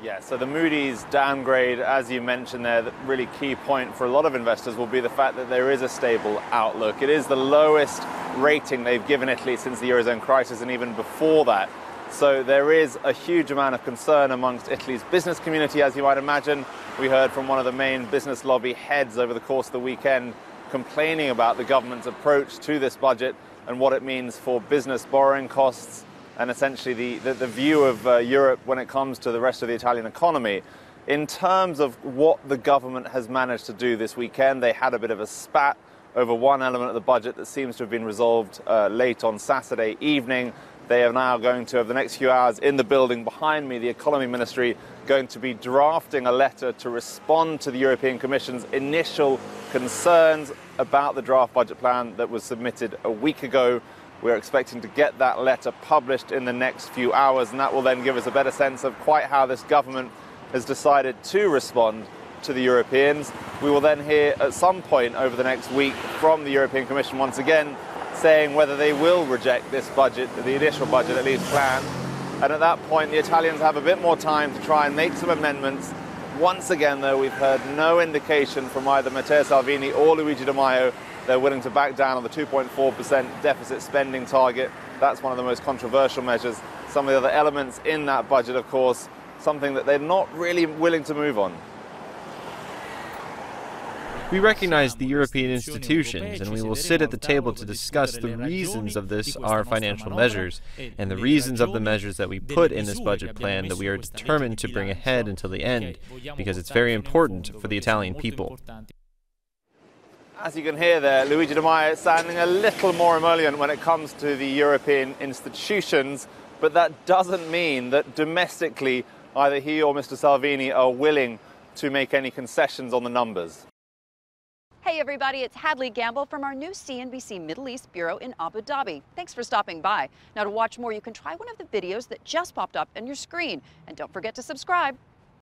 Yeah, so the Moody's downgrade, as you mentioned there, the really key point for a lot of investors will be the fact that there is a stable outlook. It is the lowest rating they've given Italy since the Eurozone crisis and even before that. So there is a huge amount of concern amongst Italy's business community, as you might imagine. We heard from one of the main business lobby heads over the course of the weekend complaining about the government's approach to this budget and what it means for business borrowing costs and essentially the view of Europe when it comes to the rest of the Italian economy. In terms of what the government has managed to do this weekend, they had a bit of a spat over one element of the budget that seems to have been resolved late on Saturday evening. They are now going to, over the next few hours, in the building behind me, the Economy Ministry, going to be drafting a letter to respond to the European Commission's initial concerns about the draft budget plan that was submitted a week ago. We're expecting to get that letter published in the next few hours, and that will then give us a better sense of quite how this government has decided to respond to the Europeans. We will then hear at some point over the next week from the European Commission once again saying whether they will reject this budget, the initial budget at least plan. And at that point, the Italians have a bit more time to try and make some amendments. Once again, though, we've heard no indication from either Matteo Salvini or Luigi Di Maio they're willing to back down on the 2.4% deficit spending target. That's one of the most controversial measures. Some of the other elements in that budget, of course, something that they're not really willing to move on. We recognize the European institutions, and we will sit at the table to discuss the reasons of our financial measures, and the reasons of the measures that we put in this budget plan that we are determined to bring ahead until the end, because it's very important for the Italian people. As you can hear there, Luigi Di Maio is sounding a little more emollient when it comes to the European institutions, but that doesn't mean that domestically either he or Mr. Salvini are willing to make any concessions on the numbers. Hey everybody, it's Hadley Gamble from our new CNBC Middle East Bureau in Abu Dhabi. Thanks for stopping by. Now to watch more, you can try one of the videos that just popped up on your screen. And don't forget to subscribe.